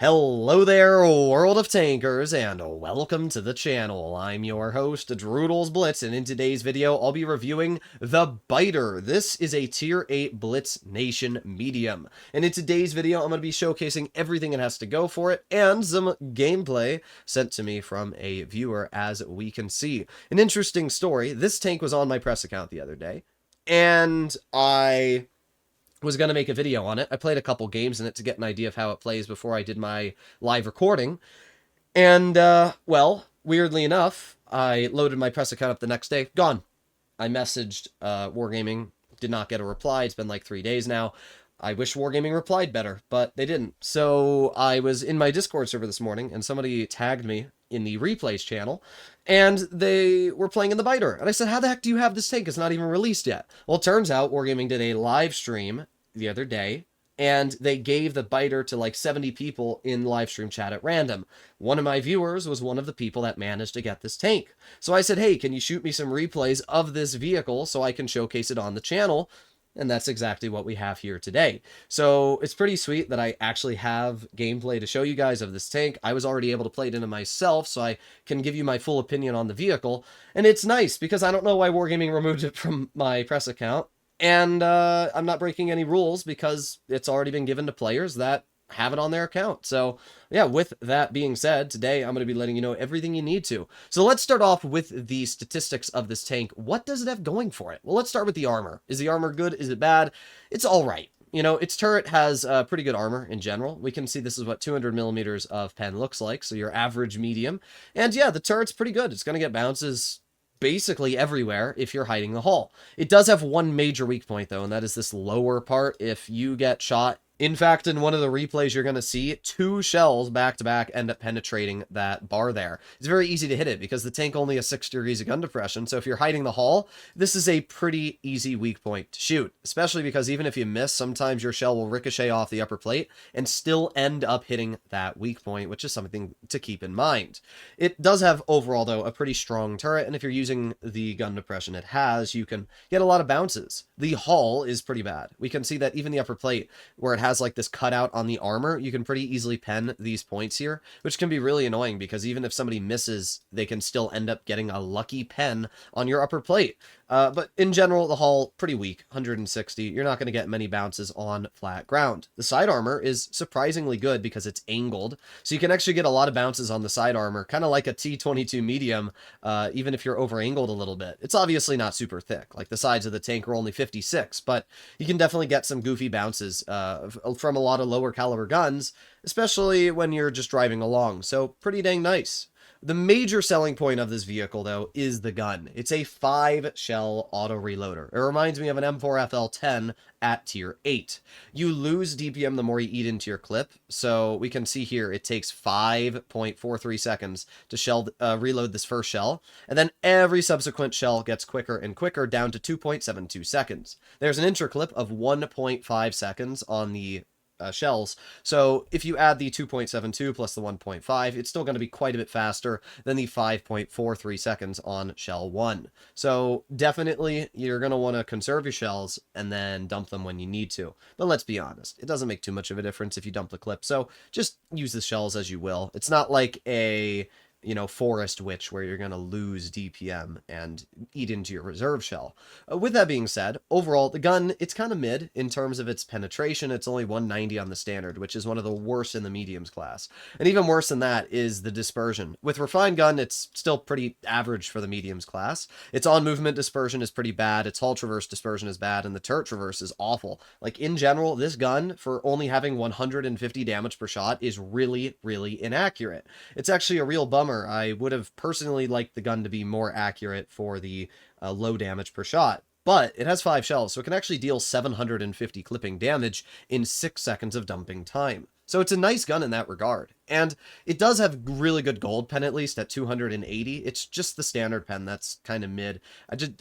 Hello there, world of tankers, and welcome to the channel. I'm your host, Droodles Blitz, and in today's video, I'll be reviewing the BITER. This is a Tier 8 Blitz Nation medium, and in today's video, I'm going to be showcasing everything it has to go for it, and some gameplay sent to me from a viewer, as we can see. An interesting story, this tank was on my press account the other day, and I was going to make a video on it. I played a couple games in it to get an idea of how it plays before I did my live recording. And, well, weirdly enough, I loaded my press account up the next day. Gone. I messaged Wargaming, did not get a reply. It's been like 3 days now. I wish Wargaming replied better, but they didn't. So I was in my Discord server this morning, and somebody tagged me in the replays channel, and they were playing in the BITER. And I said, how the heck do you have this tank? It's not even released yet. Well, it turns out Wargaming did a live stream the other day, and they gave the BITER to like 70 people in live stream chat at random. One of my viewers was one of the people that managed to get this tank. So I said, hey, can you shoot me some replays of this vehicle so I can showcase it on the channel? And that's exactly what we have here today. So it's pretty sweet that I actually have gameplay to show you guys of this tank. I was already able to play it into myself, so I can give you my full opinion on the vehicle. And it's nice, because I don't know why Wargaming removed it from my press account. And I'm not breaking any rules, because it's already been given to players that have it on their account. So yeah, with that being said, today I'm going to be letting you know everything you need to. So let's start off with the statistics of this tank. What does it have going for it? Well, let's start with the armor. Is the armor good? Is it bad? It's all right. You know, its turret has pretty good armor in general. We can see this is what 200 millimeters of pen looks like, so your average medium. And yeah, the turret's pretty good. It's going to get bounces basically everywhere if you're hiding the hull. It does have one major weak point, though, and that is this lower part. If you get shot, in fact, in one of the replays, you're going to see 2 shells back-to-back end up penetrating that bar there. It's very easy to hit it because the tank only has 6 degrees of gun depression, so if you're hiding the hull, this is a pretty easy weak point to shoot, especially because even if you miss, sometimes your shell will ricochet off the upper plate and still end up hitting that weak point, which is something to keep in mind. It does have, overall, though, a pretty strong turret, and if you're using the gun depression it has, you can get a lot of bounces. The hull is pretty bad. We can see that even the upper plate, where it has like this cutout on the armor, you can pretty easily pen these points here, which can be really annoying because even if somebody misses, they can still end up getting a lucky pen on your upper plate. But in general, the hull, pretty weak, 160. You're not going to get many bounces on flat ground. The side armor is surprisingly good because it's angled, so you can actually get a lot of bounces on the side armor, kind of like a T-22 medium, even if you're over-angled a little bit. It's obviously not super thick, like the sides of the tank are only 56, but you can definitely get some goofy bounces from a lot of lower caliber guns, especially when you're just driving along, so pretty dang nice. The major selling point of this vehicle, though, is the gun. It's a 5-shell auto-reloader. It reminds me of an M4FL10 at Tier 8. You lose DPM the more you eat into your clip, so we can see here it takes 5.43 seconds to reload this first shell, and then every subsequent shell gets quicker and quicker down to 2.72 seconds. There's an intra-clip of 1.5 seconds on the shells. So if you add the 2.72 plus the 1.5, it's still going to be quite a bit faster than the 5.43 seconds on shell 1. So definitely you're going to want to conserve your shells and then dump them when you need to. But let's be honest, it doesn't make too much of a difference if you dump the clip. So just use the shells as you will. It's not like a Forest Witch where you're going to lose DPM and eat into your reserve shell. With that being said, overall, the gun, it's kind of mid in terms of its penetration. It's only 190 on the standard, which is one of the worst in the mediums class. And even worse than that is the dispersion. With refined gun, it's still pretty average for the mediums class. Its on-movement dispersion is pretty bad, its hull traverse dispersion is bad, and the turret traverse is awful. Like, in general, this gun, for only having 150 damage per shot, is really, really inaccurate. It's actually a real bummer. I would have personally liked the gun to be more accurate for the low damage per shot, but it has 5 shells, so it can actually deal 750 clipping damage in 6 seconds of dumping time. So it's a nice gun in that regard. And it does have really good gold pen, at least at 280. It's just the standard pen that's kind of mid.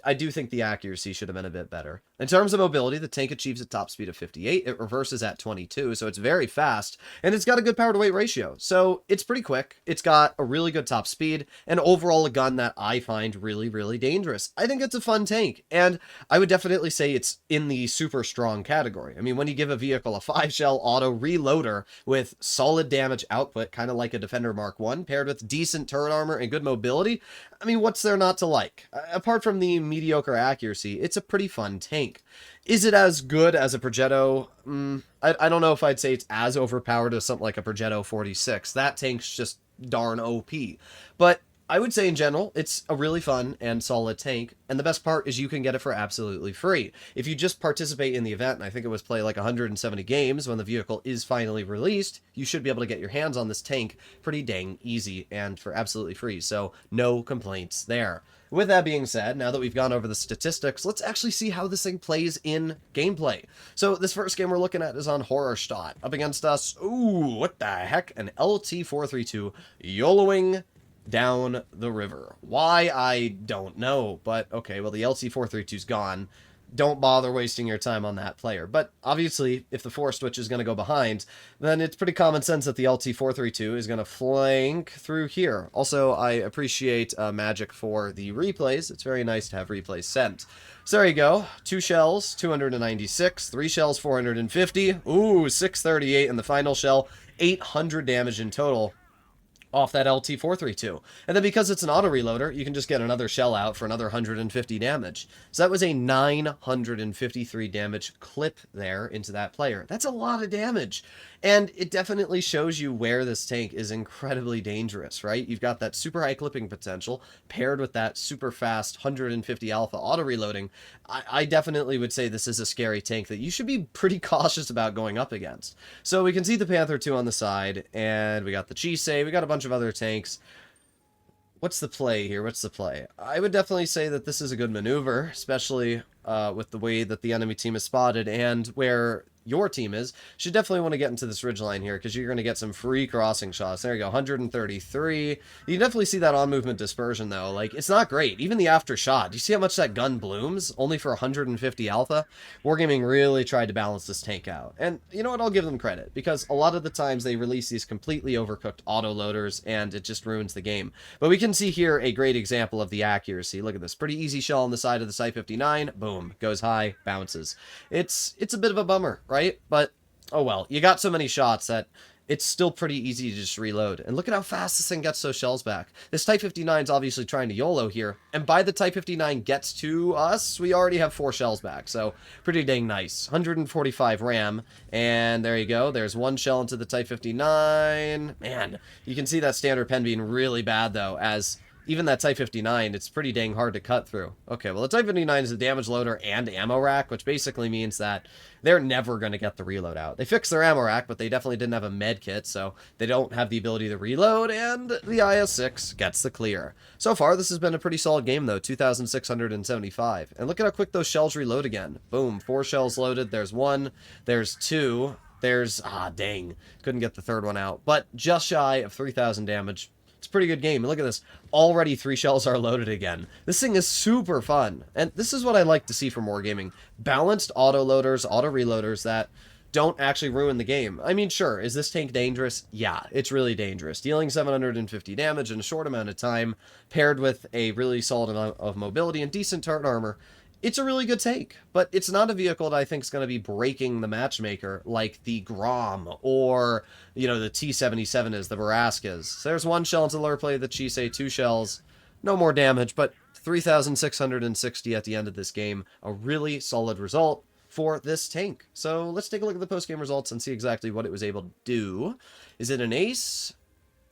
I do think the accuracy should have been a bit better. In terms of mobility, the tank achieves a top speed of 58. It reverses at 22, so it's very fast, and it's got a good power to weight ratio. So it's pretty quick. It's got a really good top speed, and overall a gun that I find really, really dangerous. I think it's a fun tank, and I would definitely say it's in the super strong category. I mean, when you give a vehicle a 5-shell auto reloader with solid damage output, kind of like a Defender Mark 1, paired with decent turret armor and good mobility, I mean, what's there not to like? Apart from the mediocre accuracy, it's a pretty fun tank. Is it as good as a Progetto? I don't know if I'd say it's as overpowered as something like a Progetto 46. That tank's just darn OP. But I would say in general, it's a really fun and solid tank, and the best part is you can get it for absolutely free. If you just participate in the event, and I think it was play like 170 games when the vehicle is finally released, you should be able to get your hands on this tank pretty dang easy and for absolutely free, so no complaints there. With that being said, now that we've gone over the statistics, let's actually see how this thing plays in gameplay. So this first game we're looking at is on Horrorstadt. Up against us, ooh, what the heck? An LT432 YOLOing down the river. Why, I don't know, but okay, well, the LT432's gone. Don't bother wasting your time on that player. But obviously, if the force switch is going to go behind, then it's pretty common sense that the LT432 is going to flank through here. Also, I appreciate Magic for the replays. It's very nice to have replays sent. So there you go. 2 shells, 296. 3 shells, 450. Ooh, 638 in the final shell. 800 damage in total off that LT432. And then because it's an auto reloader, you can just get another shell out for another 150 damage. So that was a 953 damage clip there into that player. That's a lot of damage. And it definitely shows you where this tank is incredibly dangerous, right? You've got that super high clipping potential paired with that super fast 150 alpha auto reloading. I definitely would say this is a scary tank that you should be pretty cautious about going up against. So we can see the Panther 2 on the side, and we got the Chisei, we got a bunch of other tanks. What's the play here? What's the play? I would definitely say that this is a good maneuver, especially with the way that the enemy team is spotted and where your team is. Should definitely want to get into this ridgeline here because you're going to get some free crossing shots. There you go, 133. You can definitely see that on-movement dispersion, though. Like, it's not great. Even the after shot. Do you see how much that gun blooms? Only for 150 alpha? Wargaming really tried to balance this tank out. And you know what? I'll give them credit because a lot of the times they release these completely overcooked auto-loaders and it just ruins the game. But we can see here a great example of the accuracy. Look at this. Pretty easy shell on the side of the Site 59. Boom. Goes high. Bounces. It's a bit of a bummer, right? But, oh well, you got so many shots that it's still pretty easy to just reload. And look at how fast this thing gets those shells back. This Type 59 is obviously trying to YOLO here, and by the Type 59 gets to us, we already have 4 shells back, so pretty dang nice. 145 RAM, and there you go. There's 1 shell into the Type 59. Man, you can see that standard pen being really bad, though, as even that Type 59, it's pretty dang hard to cut through. Okay, well, the Type 59 is a damage loader and ammo rack, which basically means that they're never going to get the reload out. They fixed their ammo rack, but they definitely didn't have a med kit, so they don't have the ability to reload, and the IS-6 gets the clear. So far, this has been a pretty solid game, though, 2,675. And look at how quick those shells reload again. Boom, 4 shells loaded. There's 1. There's 2. There's, dang, couldn't get the third one out. But just shy of 3,000 damage. It's a pretty good game. And look at this. Already 3 shells are loaded again. This thing is super fun. And this is what I like to see from Wargaming. Balanced auto-loaders, auto-reloaders that don't actually ruin the game. I mean, sure, is this tank dangerous? Yeah, it's really dangerous. Dealing 750 damage in a short amount of time, paired with a really solid amount of mobility and decent turret armor, it's a really good tank, but it's not a vehicle that I think is going to be breaking the matchmaker like the Grom or, you know, the T-77 is, the Barask is. So there's 1 shell into the lower plate of the Chisei, 2 shells, no more damage, but 3,660 at the end of this game. A really solid result for this tank. So let's take a look at the post-game results and see exactly what it was able to do. Is it an ace?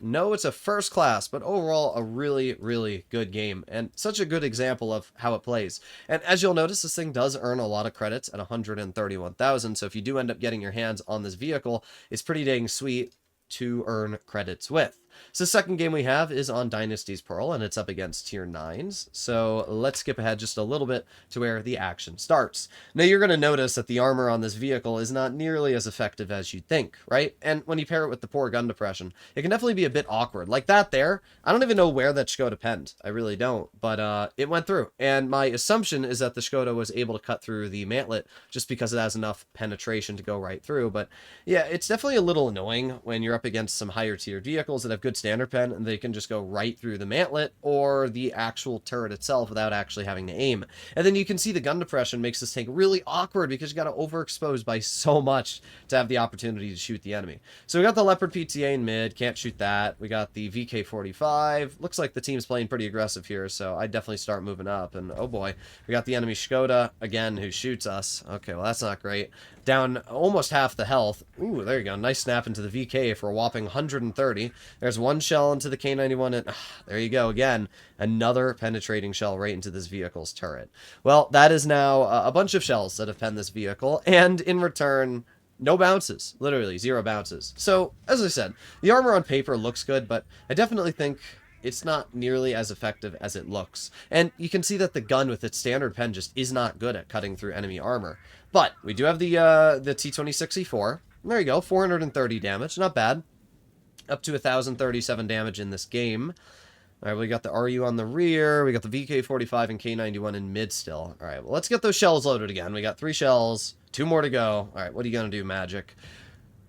No, it's a first class, but overall a really, really good game, and such a good example of how it plays. And as you'll notice, this thing does earn a lot of credits at 131,000, so if you do end up getting your hands on this vehicle, it's pretty dang sweet to earn credits with. So the second game we have is on Dynasty's Pearl, and it's up against tier 9s. So let's skip ahead just a little bit to where the action starts. Now you're going to notice that the armor on this vehicle is not nearly as effective as you'd think, right? And when you pair it with the poor gun depression, it can definitely be a bit awkward. Like that there, I don't even know where that Skoda penned. I really don't, but it went through. And my assumption is that the Skoda was able to cut through the mantlet just because it has enough penetration to go right through. But yeah, it's definitely a little annoying when you're up against some higher tiered vehicles that have good standard pen and they can just go right through the mantlet or the actual turret itself without actually having to aim. And then you can see the gun depression makes this tank really awkward because you got to overexpose by so much to have the opportunity to shoot the enemy. So we got the Leopard PTA in mid, can't shoot that. We got the VK45. Looks like the team's playing pretty aggressive here, so I'd definitely start moving up. And oh boy, we got the enemy Skoda again who shoots us. Okay, well that's not great. Down almost half the health. Ooh, there you go. Nice snap into the VK for a whopping 130. There's one shell into the K91, and there you go again. Another penetrating shell right into this vehicle's turret. Well, that is now a bunch of shells that have penned this vehicle, and in return, no bounces. Literally, 0 bounces. So, as I said, the armor on paper looks good, but I definitely think it's not nearly as effective as it looks. And you can see that the gun with its standard pen just is not good at cutting through enemy armor. But we do have the T2064. There you go, 430 damage, not bad. Up to 1,037 damage in this game. All right, we got the RU on the rear. We got the VK45 and K91 in mid still. All right, well, let's get those shells loaded again. We got 3 shells, 2 more to go. All right, what are you going to do, Magic?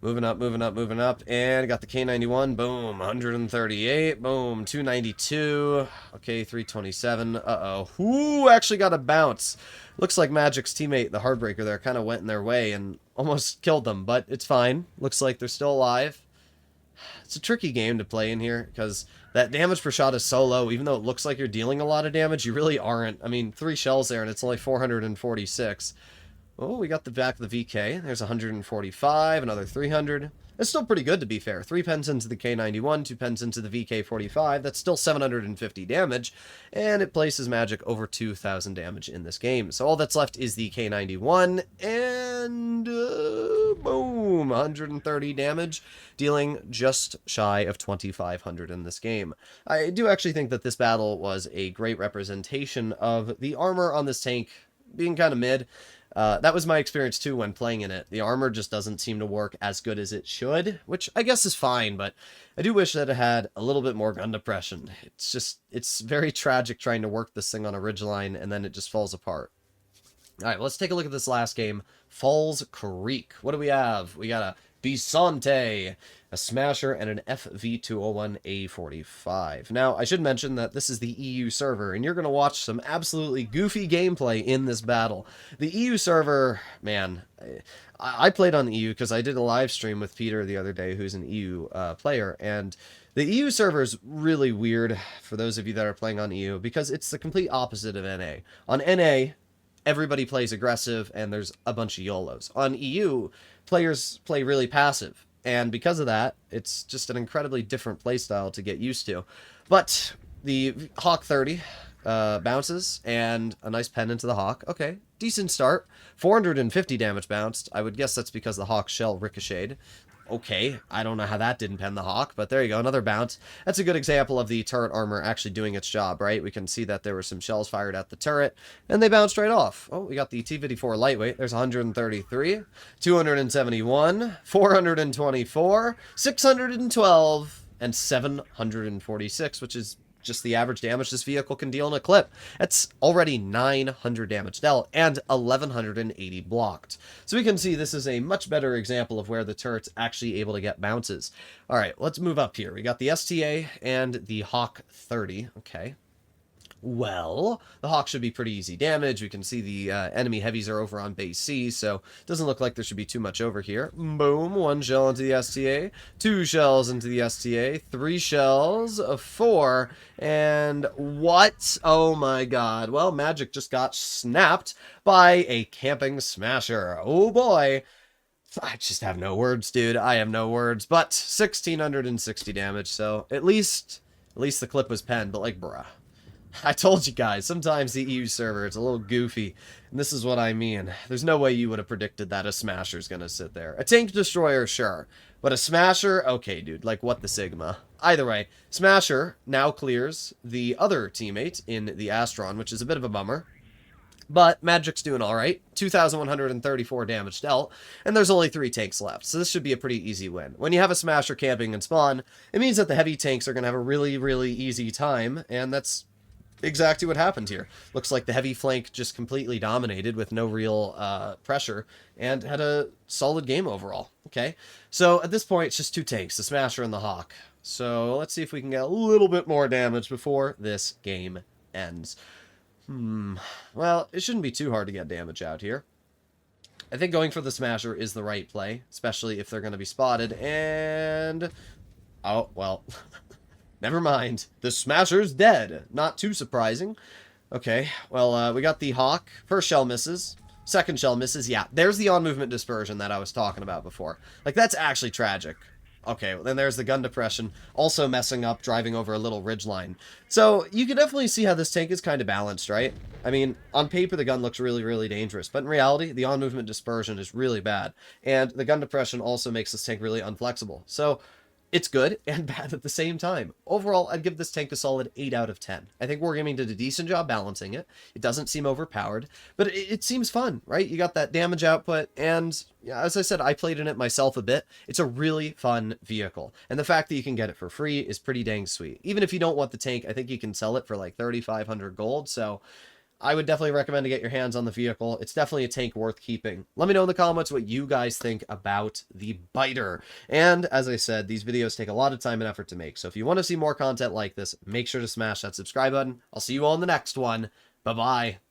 Moving up, moving up, moving up. And got the K91. Boom, 138. Boom, 292. Okay, 327. Uh-oh. Ooh, actually got a bounce. Looks like Magic's teammate, the Heartbreaker there, kind of went in their way and almost killed them, but it's fine. Looks like they're still alive. It's a tricky game to play in here because that damage per shot is so low. Even though it looks like you're dealing a lot of damage, you really aren't. I mean, 3 shells there and it's only 446. Oh, we got the back of the VK. There's 145, another 300. That's still pretty good, to be fair. 3 pens into the K91, 2 pens into the VK45. That's still 750 damage, and it places Magic over 2,000 damage in this game. So all that's left is the K91, and boom, 130 damage, dealing just shy of 2,500 in this game. I do actually think that this battle was a great representation of the armor on this tank being kind of mid. That was my experience too when playing in it. The armor just doesn't seem to work as good as it should, which I guess is fine, but I do wish that it had a little bit more gun depression. It's very tragic trying to work this thing on a ridgeline and then it just falls apart. Alright, well, let's take a look at this last game. Falls Creek. What do we have? We got a Bisante, a Smasher, and an FV201A45. Now, I should mention that this is the EU server, and you're going to watch some absolutely goofy gameplay in this battle. The EU server, man, I played on the EU because I did a live stream with Peter the other day, who's an EU player, and the EU server is really weird for those of you that are playing on EU because it's the complete opposite of NA. On NA, everybody plays aggressive, and there's a bunch of YOLOs. On EU, players play really passive, and because of that, it's just an incredibly different playstyle to get used to. But the Hawk 30 bounces, and a nice pen into the Hawk. Okay, decent start. 450 damage bounced. I would guess that's because the Hawk's shell ricocheted. Okay, I don't know how that didn't pen the Hawk, but there you go, another bounce. That's a good example of the turret armor actually doing its job, right? We can see that there were some shells fired at the turret, and they bounced right off. Oh, we got the T-54 lightweight. There's 133, 271, 424, 612, and 746, which is just the average damage this vehicle can deal in a clip. That's already 900 damage dealt and 1,180 blocked. So we can see this is a much better example of where the turret's actually able to get bounces. All right, let's move up here. We got the STA and the Hawk 30. Okay. Well, the Hawk should be pretty easy damage. We can see the enemy heavies are over on base C, so it doesn't look like there should be too much over here. Boom, 1 shell into the STA, 2 shells into the STA, 3 shells, 4, and what? Oh my god. Well, Magic just got snapped by a camping Smasher. Oh boy. I just have no words, dude. I have no words. But 1,660 damage, so at least the clip was penned, but like, bruh. I told you guys, sometimes the EU server, it's a little goofy, and this is what I mean. There's no way you would have predicted that a Smasher's gonna sit there. A tank destroyer, sure, But a Smasher, okay, dude, like, what the Sigma? Either way, Smasher now clears the other teammate in the Astron, which is a bit of a bummer. But Magic's doing alright, 2,134 damage dealt, and there's only 3 tanks left, so this should be a pretty easy win. When you have a Smasher camping and spawn, it means that the heavy tanks are going to have a really, really easy time, and that's exactly what happened here. Looks like the heavy flank just completely dominated with no real pressure, and had a solid game overall. Okay, so at this point, it's just 2 tanks, the Smasher and the Hawk. So let's see if we can get a little bit more damage before this game ends. Well, it shouldn't be too hard to get damage out here. I think going for the Smasher is the right play, especially if they're going to be spotted, and... oh, well, never mind. The Smasher's dead. Not too surprising. Okay, well, we got the Hawk. First shell misses. Second shell misses. Yeah, there's the on-movement dispersion that I was talking about before. Like, that's actually tragic. Okay, well, then there's the gun depression, also messing up, driving over a little ridgeline. So, you can definitely see how this tank is kind of balanced, right? I mean, on paper, the gun looks really, really dangerous, but in reality, the on-movement dispersion is really bad, and the gun depression also makes this tank really unflexible. So, it's good and bad at the same time. Overall, I'd give this tank a solid 8 out of 10. I think Wargaming did a decent job balancing it. It doesn't seem overpowered, but it seems fun, right? You got that damage output, and yeah, as I said, I played in it myself a bit. It's a really fun vehicle, and the fact that you can get it for free is pretty dang sweet. Even if you don't want the tank, I think you can sell it for like 3,500 gold, so I would definitely recommend to get your hands on the vehicle. It's definitely a tank worth keeping. Let me know in the comments what you guys think about the BITER. And as I said, these videos take a lot of time and effort to make. So if you want to see more content like this, make sure to smash that subscribe button. I'll see you all in the next one. Bye-bye.